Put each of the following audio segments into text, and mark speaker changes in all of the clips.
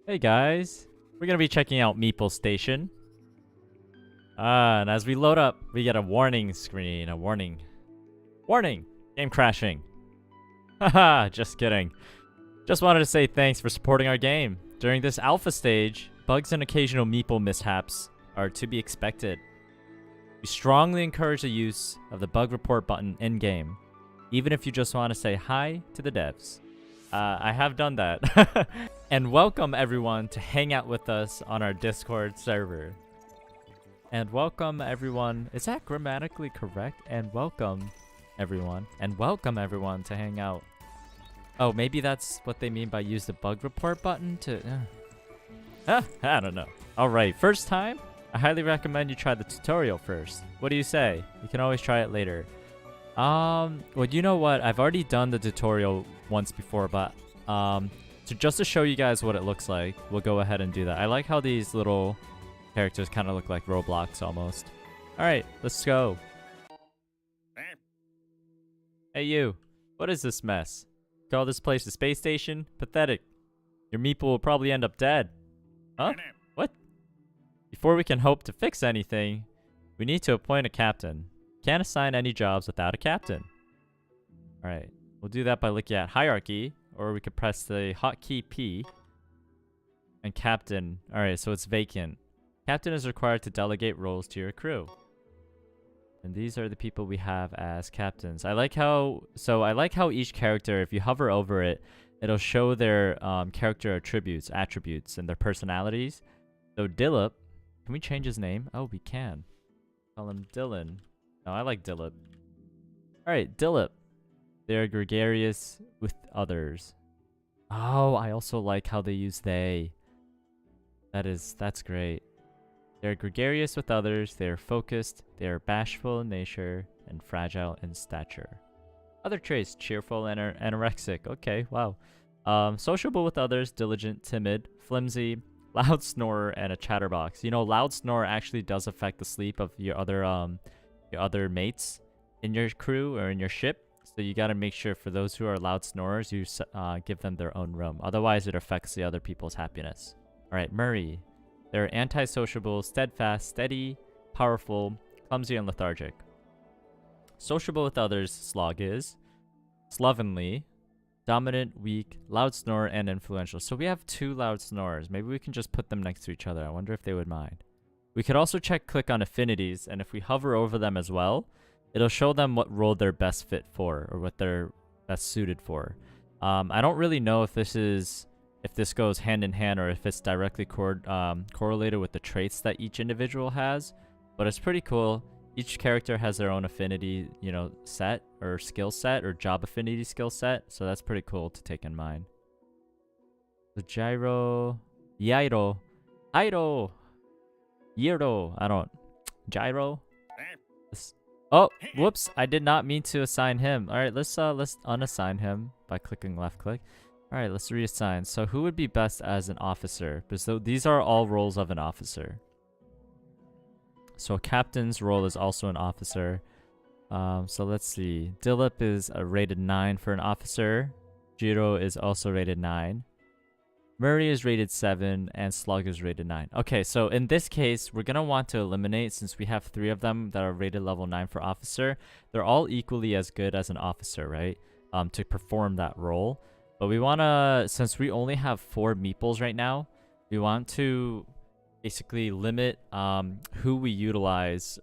Speaker 1: Hey guys, we're gonna be checking out Meeple Station. And as we load up, we get a warning screen. A warning. Warning! Game crashing. Haha, just kidding. Just wanted to say thanks for supporting our game. During this alpha stage, bugs and occasional Meeple mishaps are to be expected. We strongly encourage the use of the bug report button in-game, even if you just want to say hi to the devs. I have done that. And welcome everyone to hang out with us on our Discord server. And welcome everyone. Is that grammatically correct? And welcome everyone. And welcome everyone to hang out. Oh, maybe that's what they mean by use the bug report button to... I don't know. Alright, first time? I highly recommend you try the tutorial first. What do you say? You can always try it later. Well, you know what? I've already done the tutorial once before, but so just to show you guys what it looks like, we'll go ahead and do that. I like how these little characters kind of look like Roblox almost. Alright, let's go. Hey you, what is this mess? Call this place a space station? Pathetic. Your Meeple will probably end up dead. Huh? What? Before we can hope to fix anything, we need to appoint a captain. Can't assign any jobs without a captain. Alright, we'll do that by looking at hierarchy, or we could press the hotkey P and captain. Alright, so it's vacant. Captain is required to delegate roles to your crew. And these are the people we have as captains. I like how each character, if you hover over it, it'll show their character attributes and their personalities. So Dillip, can we change his name? Oh, we can. Call him Dylan. No, I like Dillip. Alright, Dillip. They're gregarious with others. Oh, I also like how they use they. That's great. They're gregarious with others, they are focused, they are bashful in nature, and fragile in stature. Other traits, cheerful and anorexic. Okay, wow. Sociable with others, diligent, timid, flimsy, loud snorer, and a chatterbox. You know, loud snore actually does affect the sleep of your other mates in your crew or in your ship. So you gotta make sure for those who are loud snorers, you give them their own room. Otherwise, it affects the other people's happiness. Alright, Murray. They're antisociable, steadfast, steady, powerful, clumsy, and lethargic. Sociable with others, Slog is. Slovenly, dominant, weak, loud snorer, and influential. So we have two loud snorers. Maybe we can just put them next to each other. I wonder if they would mind. We could also click on affinities, and if we hover over them as well, it'll show them what role they're best fit for, or what they're best suited for. I don't really know if this goes hand in hand or if it's directly correlated with the traits that each individual has, but it's pretty cool. Each character has their own affinity, set or skill set or job affinity skill set, so that's pretty cool to take in mind. The Gyro, Gyro, Oh, whoops! I did not mean to assign him. All right, let's unassign him by clicking left click. All right, let's reassign. So who would be best as an officer? Because these are all roles of an officer. So a captain's role is also an officer. So let's see. Dillip is a rated 9 for an officer. Jiro is also rated 9. Murray is rated 7 and Slug is rated 9. Okay, so in this case, we're going to want to eliminate, since we have 3 of them that are rated level 9 for officer. They're all equally as good as an officer, right? To perform that role. But we want to, since we only have 4 Meeples right now, we want to basically limit who we utilize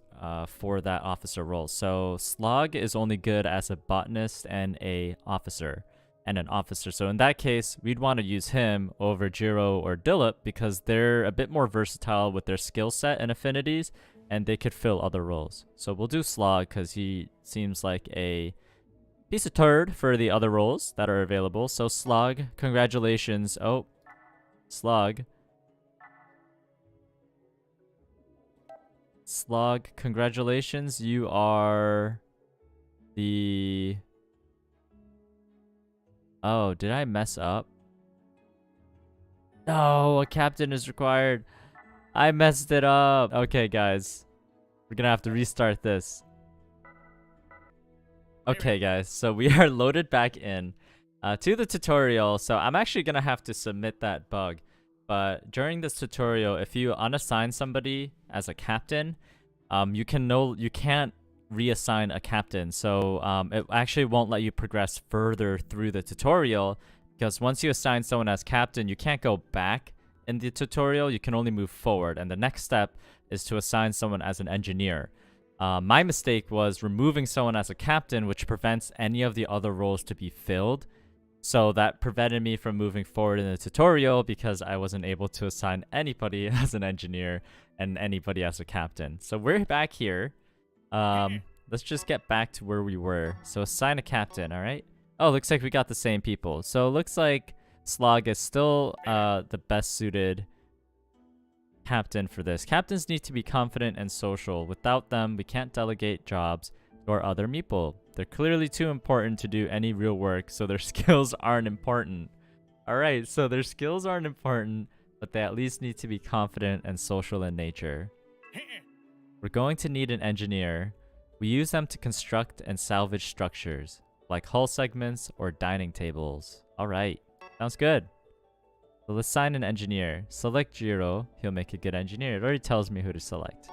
Speaker 1: for that officer role. So Slog is only good as a botanist and an officer. So in that case, we'd want to use him over Jiro or Dillip because they're a bit more versatile with their skill set and affinities, and they could fill other roles. So we'll do Slog because he seems like a piece of turd for the other roles that are available. So Slug, congratulations. Oh, Slug, congratulations. You are the... Oh, did I mess up? No, a captain is required. I messed it up. Okay, guys. We're gonna have to restart this. Okay, guys. So we are loaded back in to the tutorial. So I'm actually gonna have to submit that bug. but during this tutorial, if you unassign somebody as a captain, you can't reassign a captain. So it actually won't let you progress further through the tutorial, because once you assign someone as captain, you can't go back in the tutorial. You can only move forward, and the next step is to assign someone as an engineer. My mistake was removing someone as a captain, which prevents any of the other roles to be filled. So that prevented me from moving forward in the tutorial because I wasn't able to assign anybody as an engineer and anybody as a captain. So we're back here. Let's just get back to where we were. So assign a captain, all right? Oh, looks like we got the same people. So it looks like Slog is still the best suited captain for this. Captains need to be confident and social. Without them, we can't delegate jobs to our other meeple. They're clearly too important to do any real work, so their skills aren't important. Alright, so their skills aren't important, but they at least need to be confident and social in nature. We're going to need an engineer. We use them to construct and salvage structures, like hull segments or dining tables. Alright, sounds good. So let's assign an engineer. Select Jiro. He'll make a good engineer. It already tells me who to select.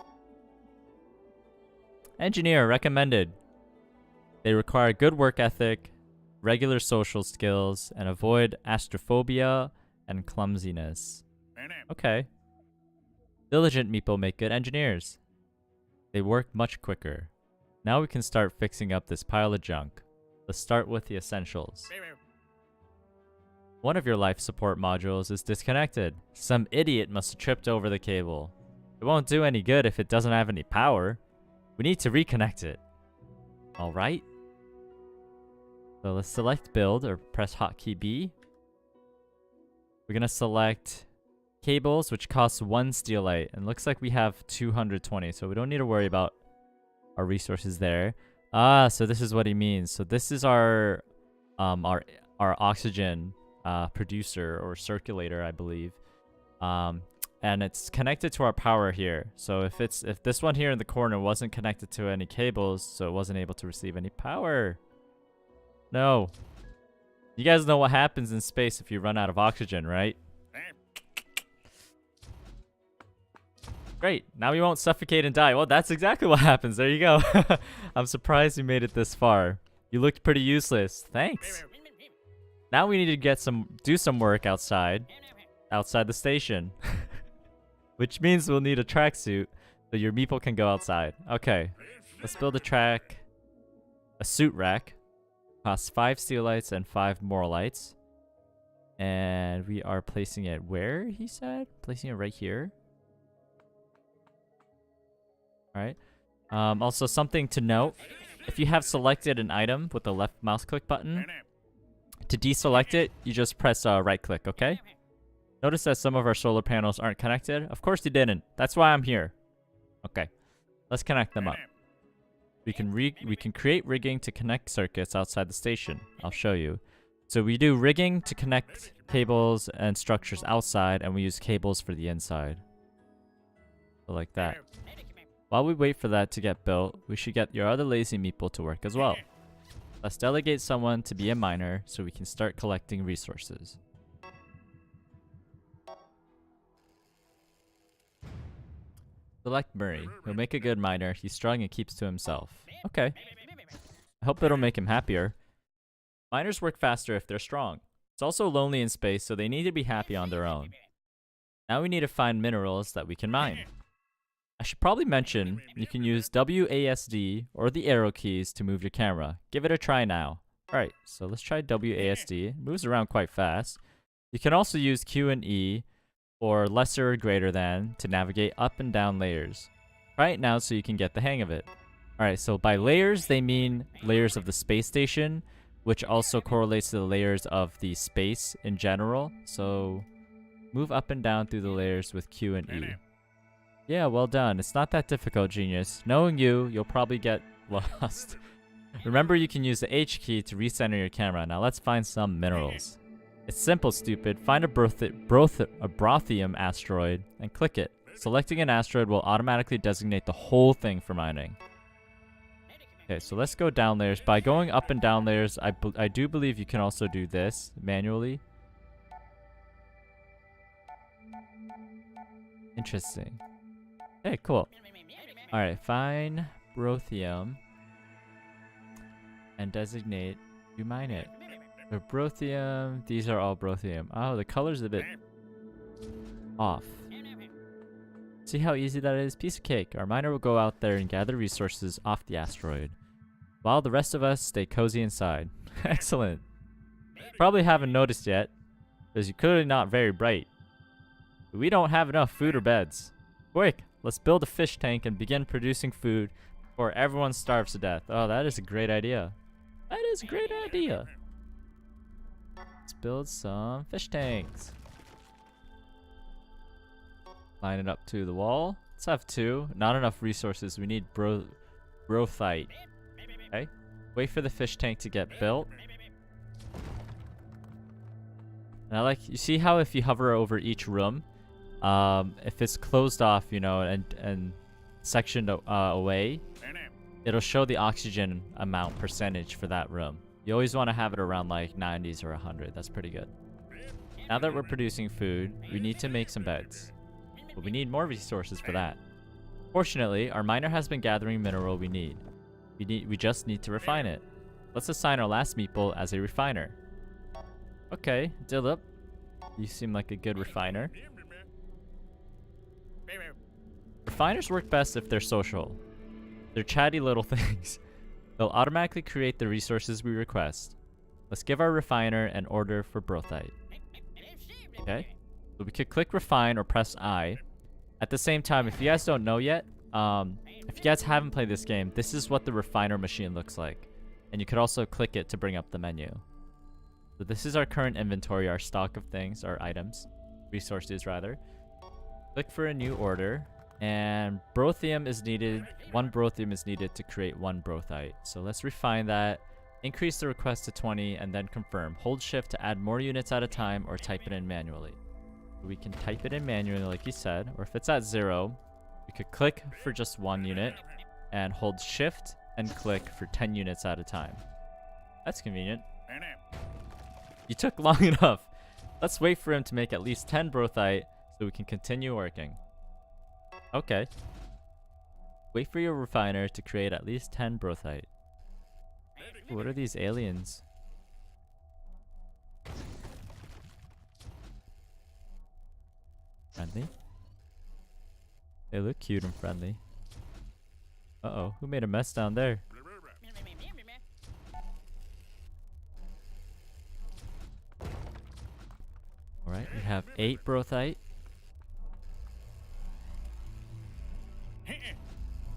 Speaker 1: Engineer recommended. They require good work ethic, regular social skills, and avoid astrophobia and clumsiness. Okay. Diligent meeple make good engineers. They work much quicker. Now we can start fixing up this pile of junk. Let's start with the essentials. One of your life support modules is disconnected. Some idiot must have tripped over the cable. It won't do any good if it doesn't have any power. We need to reconnect it. Alright. So let's select build or press hotkey B. We're gonna select cables, which costs 1 steelite, and looks like we have 220, so we don't need to worry about our resources there. Ah, so this is what he means. So this is our oxygen producer or circulator, I believe, and it's connected to our power here. So if this one here in the corner wasn't connected to any cables, so it wasn't able to receive any power. No. You guys know what happens in space if you run out of oxygen, right? Great. Now we won't suffocate and die. Well, that's exactly what happens. There you go. I'm surprised you made it this far. You looked pretty useless. Thanks. Now we need to do some work outside the station. Which means we'll need a tracksuit so your meeple can go outside. Okay. Let's build a suit rack. Costs 5 steelites and 5 moralites. And we are placing it where, he said? Placing it right here. Alright. Also, something to note. If you have selected an item with the left mouse click button, to deselect it, you just press right click, okay? Notice that some of our solar panels aren't connected. Of course you didn't. That's why I'm here. Okay. Let's connect them up. We can create rigging to connect circuits outside the station. I'll show you. So we do rigging to connect cables and structures outside, and we use cables for the inside. So like that. While we wait for that to get built, we should get your other lazy meeple to work as well. Let's delegate someone to be a miner so we can start collecting resources. Select Murray. He'll make a good miner. He's strong and keeps to himself. Okay. I hope it'll make him happier. Miners work faster if they're strong. It's also lonely in space, so they need to be happy on their own. Now we need to find minerals that we can mine. I should probably mention, you can use WASD or the arrow keys to move your camera. Give it a try now. Alright, so let's try WASD. It moves around quite fast. You can also use Q and E or lesser or greater than to navigate up and down layers. Try it now so you can get the hang of it. Alright, so by layers, they mean layers of the space station, which also correlates to the layers of the space in general. So move up and down through the layers with Q and E. Yeah, well done. It's not that difficult, genius. Knowing you, you'll probably get lost. Remember, you can use the H key to recenter your camera. Now let's find some minerals. It's simple, stupid. Find a brothium asteroid and click it. Selecting an asteroid will automatically designate the whole thing for mining. Okay, so let's go down layers. By going up and down layers, I do believe you can also do this manually. Interesting. Hey, cool. Alright, find Brothium and designate you mine it. So Brothium, these are all Brothium. Oh, the color's a bit off. See how easy that is? Piece of cake. Our miner will go out there and gather resources off the asteroid, while the rest of us stay cozy inside. Excellent. Probably haven't noticed yet, because you're clearly not very bright. But we don't have enough food or beds. Quick, let's build a fish tank and begin producing food before everyone starves to death. Oh, that is a great idea. That is a great idea. Let's build some fish tanks. Line it up to the wall. Let's have 2. Not enough resources. We need brothite. Okay. Wait for the fish tank to get built. And I like, you see how if you hover over each room, if it's closed off, you know, and sectioned away, it'll show the oxygen amount percentage for that room. You always want to have it around like 90s or 100. That's pretty good. Now that we're producing food, we need to make some beds. But we need more resources for that. Fortunately, our miner has been gathering mineral we need. We just need to refine it. Let's assign our last meeple as a refiner. Okay, Dilip. You seem like a good refiner. Refiners work best if they're social. They're chatty little things. They'll automatically create the resources we request. Let's give our refiner an order for brothite. Okay. So we could click refine or press I. At the same time, if you guys don't know yet, if you guys haven't played this game, this is what the refiner machine looks like. And you could also click it to bring up the menu. So this is our current inventory, our stock of things, our items, resources rather. Click for a new order, and brothium is needed. 1 brothium is needed to create 1 brothite. So let's refine that, increase the request to 20, and then confirm. Hold shift to add more units at a time or type it in manually. We can type it in manually like you said, or if it's at 0, we could click for just 1 unit and hold shift and click for 10 units at a time. That's convenient. You took long enough. Let's wait for him to make at least 10 brothite so we can continue working. Okay. Wait for your refiner to create at least 10 brothite. What are these aliens? Friendly? They look cute and friendly. Uh-oh, who made a mess down there? Alright, we have 8 brothite.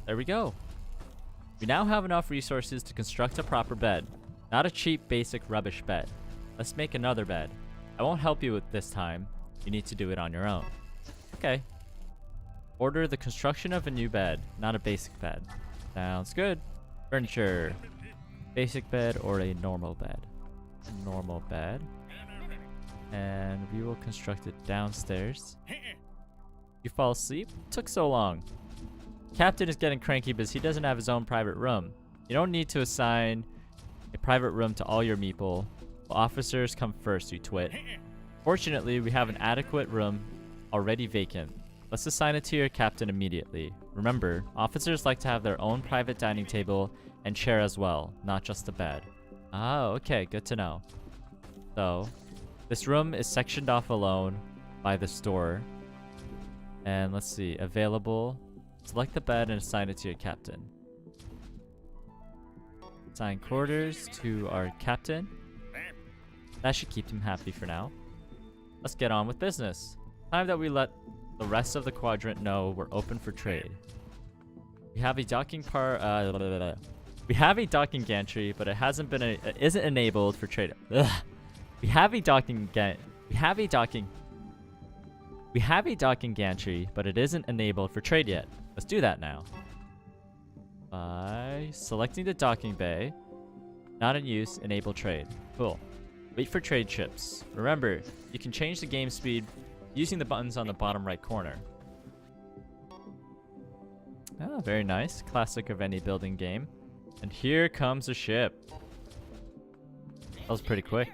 Speaker 1: There we go. We now have enough resources to construct a proper bed. Not a cheap, basic rubbish bed. Let's make another bed. I won't help you with this time. You need to do it on your own. Okay. Order the construction of a new bed, not a basic bed. Sounds good. Furniture. Basic bed or a normal bed? Normal bed. And we will construct it downstairs. You fall asleep? Took so long. Captain is getting cranky because he doesn't have his own private room. You don't need to assign a private room to all your meeple. Well, officers come first, you twit. Fortunately, we have an adequate room already vacant. Let's assign it to your captain immediately. Remember, officers like to have their own private dining table and chair as well, not just a bed. Oh, okay, good to know. So, this room is sectioned off alone by the store. And let's see, available. Select the bed and assign it to your captain. Assign quarters to our captain. That should keep him happy for now. Let's get on with business. Time that we let the rest of the quadrant know we're open for trade. We have a docking we have a docking gantry, but it hasn't been isn't enabled for trade. We have a docking gantry, but it isn't enabled for trade yet. Let's do that now. By selecting the docking bay. Not in use, enable trade. Cool. Wait for trade ships. Remember, you can change the game speed using the buttons on the bottom right corner. Oh, very nice. Classic of any building game. And here comes a ship. That was pretty quick.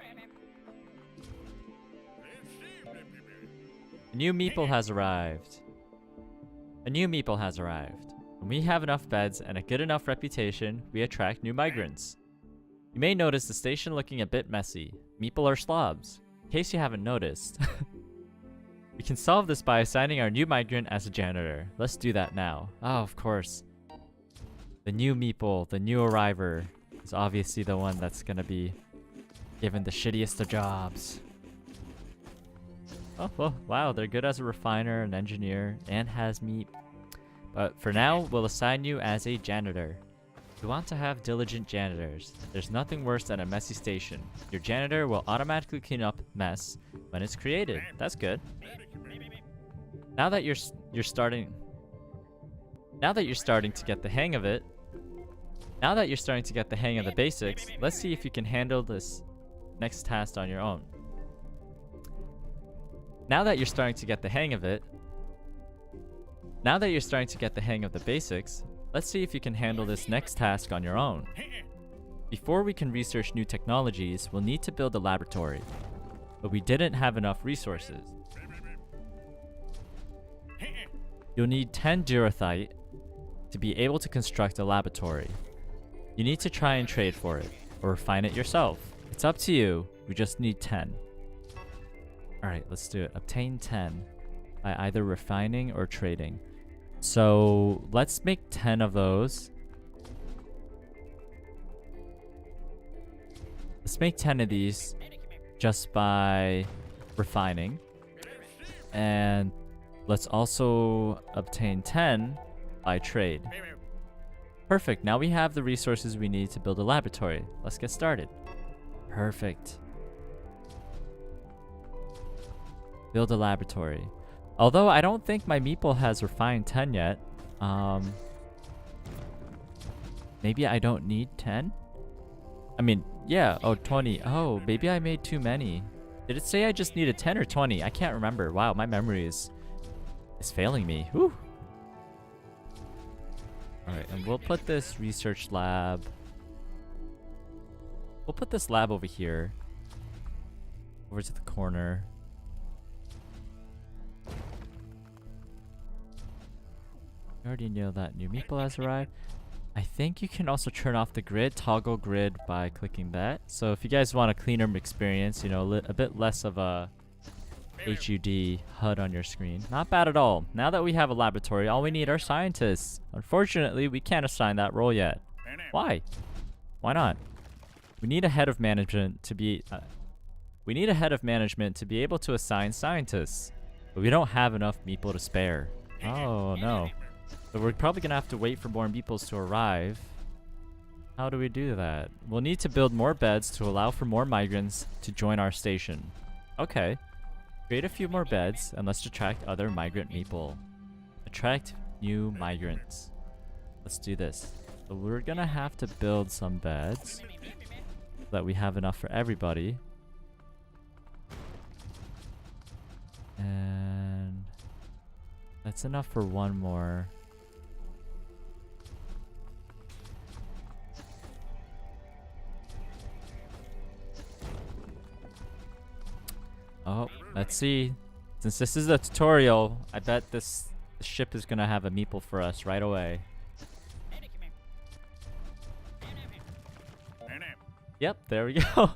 Speaker 1: A new meeple has arrived. A new Meeple has arrived. When we have enough beds and a good enough reputation, we attract new migrants. You may notice the station looking a bit messy. Meeple are slobs. In case you haven't noticed. We can solve this by assigning our new migrant as a janitor. Let's do that now. Oh, of course. The new Meeple, the new arriver, is obviously the one that's gonna be given the shittiest of jobs. Oh, well, wow, they're good as a refiner, an engineer, and has meat. But for now, we'll assign you as a janitor. We want to have diligent janitors. There's nothing worse than a messy station. Your janitor will automatically clean up mess when it's created. That's good. Now that you're starting to get the hang of it, now that you're starting to get the hang of the basics, let's see if you can handle this next task on your own. Now that you're starting to get the hang of it, now that you're starting to get the hang of the basics, let's see if you can handle this next task on your own. Before we can research new technologies, we'll need to build a laboratory, but we didn't have enough resources. You'll need 10 Durathite to be able to construct a laboratory. You need to try and trade for it, or refine it yourself. It's up to you, we just need 10. Alright, let's do it. Obtain 10 by either refining or trading. So let's make 10 of those. Let's make 10 of these just by refining. And let's also obtain 10 by trade. Perfect. Now we have the resources we need to build a laboratory. Let's get started. Perfect. Build a laboratory. Although I don't think my Meeple has refined 10 yet. Maybe I don't need 10? I mean, yeah. Oh, 20. Oh, maybe I made too many. Did it say I just needed 10 or 20? I can't remember. Wow, my memory is failing me. Whew. Alright, and we'll put this research lab. We'll put this lab over here. Over to the corner. I already know that new Meeple has arrived. I think you can also turn off the grid, toggle grid by clicking that. So if you guys want a cleaner experience, you know, a bit less of a HUD HUD on your screen. Not bad at all. Now that we have a laboratory, all we need are scientists. Unfortunately, we can't assign that role yet. Why? Why not? We need a head of management to be able to assign scientists. But we don't have enough Meeple to spare. Oh no. So we're probably gonna have to wait for more Meeples to arrive. How do we do that? We'll need to build more beds to allow for more migrants to join our station. Okay. Create a few more beds and let's attract other migrant Meeple. Attract new migrants. Let's do this. So we're gonna have to build some beds so that we have enough for everybody. And that's enough for one more. Oh, let's see. Since this is a tutorial, I bet this ship is gonna have a Meeple for us right away. Yep, there we go.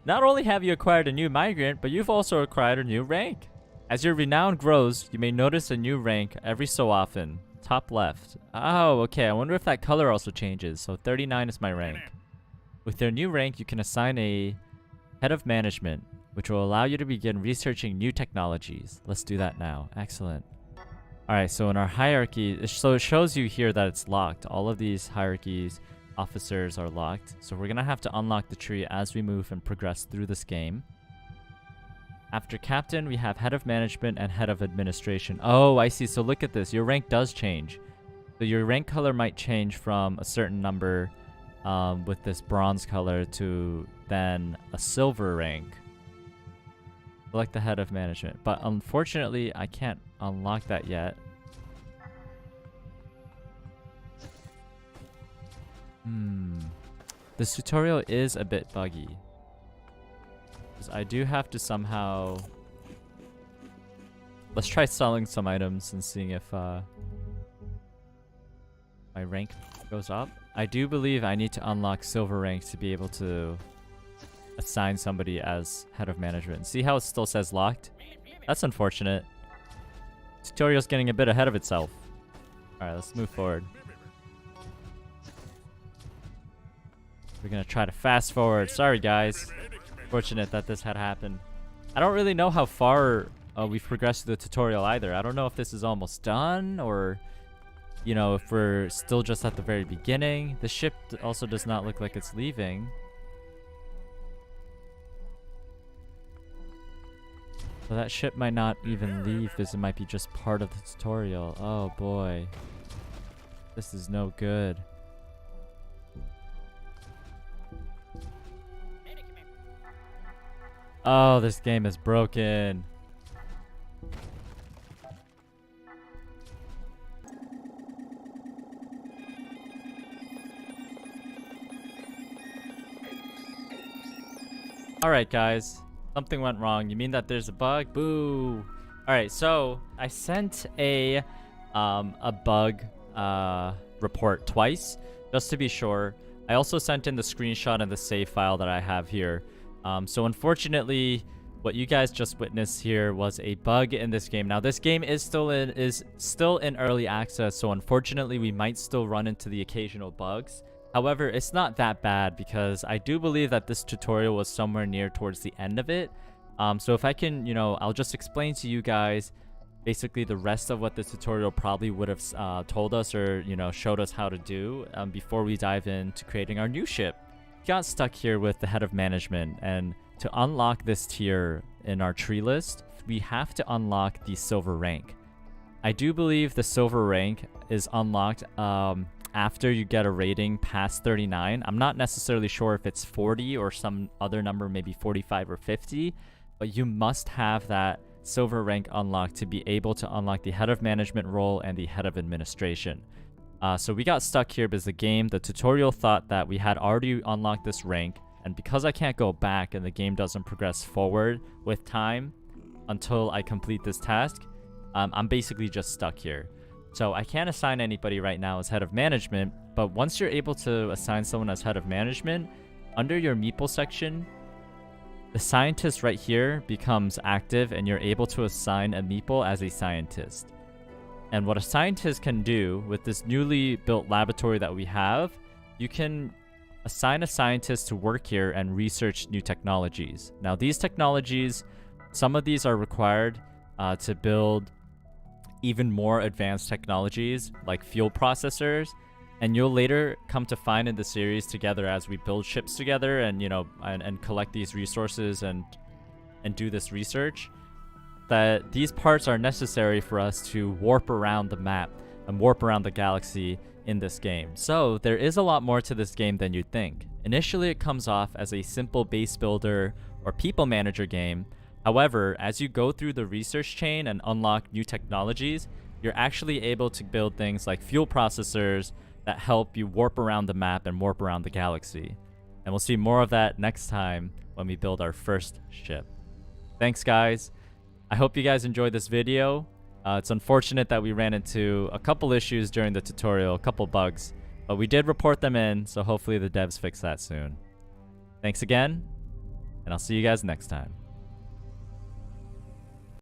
Speaker 1: Not only have you acquired a new migrant, but you've also acquired a new rank. As your renown grows, you may notice a new rank every so often. Top left. Oh, okay. I wonder if that color also changes. So 39 is my rank. With your new rank, you can assign a head of management, which will allow you to begin researching new technologies. Let's do that now. Excellent. Alright, so in our hierarchy, so it shows you here that it's locked. All of these hierarchies, officers are locked. So we're going to have to unlock the tree as we move and progress through this game. After captain, we have head of management and head of administration. Oh, I see. So look at this. Your rank does change. So your rank color might change from a certain number with this bronze color to then a silver rank. Select the head of management. But unfortunately, I can't unlock that yet. This tutorial is a bit buggy. I do have to somehow... Let's try selling some items and seeing if my rank goes up. I do believe I need to unlock silver rank to be able to assign somebody as head of management. See how it still says locked? That's unfortunate. Tutorial's getting a bit ahead of itself. Alright, let's move forward. We're gonna try to fast forward. Sorry guys. Fortunate that this had happened. I don't really know how far we've progressed through the tutorial either. I don't know if this is almost done or, you know, if we're still just at the very beginning. The ship also does not look like it's leaving. So that ship might not even leave because it might be just part of the tutorial. Oh boy. This is no good. Oh, this game is broken. Alright guys, something went wrong. You mean that there's a bug? Boo! Alright, so I sent a bug report twice, just to be sure. I also sent in the screenshot and the save file that I have here. So unfortunately, what you guys just witnessed here was a bug in this game. Now this game is still in early access, so unfortunately we might still run into the occasional bugs. However, it's not that bad because I do believe that this tutorial was somewhere near towards the end of it. So if I can, you know, I'll just explain to you guys basically the rest of what this tutorial probably would have told us or, you know, showed us how to do before we dive into creating our new ship. Got stuck here with the head of management, and to unlock this tier in our tree list, we have to unlock the silver rank. I do believe the silver rank is unlocked after you get a rating past 39. I'm not necessarily sure if it's 40 or some other number, maybe 45 or 50, but you must have that silver rank unlocked to be able to unlock the head of management role and the head of administration. So we got stuck here because the tutorial thought that we had already unlocked this rank, and because I can't go back and the game doesn't progress forward with time until I complete this task, I'm basically just stuck here. So I can't assign anybody right now as head of management, but once you're able to assign someone as head of management, under your Meeple section, the scientist right here becomes active and you're able to assign a Meeple as a scientist. And what a scientist can do with this newly built laboratory that we have, you can assign a scientist to work here and research new technologies. Now these technologies, some of these are required to build even more advanced technologies like fuel processors, and you'll later come to find in the series together as we build ships together and, you know, and collect these resources and do this research, that these parts are necessary for us to warp around the map and warp around the galaxy in this game. So there is a lot more to this game than you'd think. Initially it comes off as a simple base builder or people manager game. However, as you go through the research chain and unlock new technologies, you're actually able to build things like fuel processors that help you warp around the map and warp around the galaxy. And we'll see more of that next time when we build our first ship. Thanks guys. I hope you guys enjoyed this video. It's unfortunate that we ran into a couple issues during the tutorial, a couple bugs, but we did report them in, so hopefully the devs fix that soon. Thanks again, and I'll see you guys next time.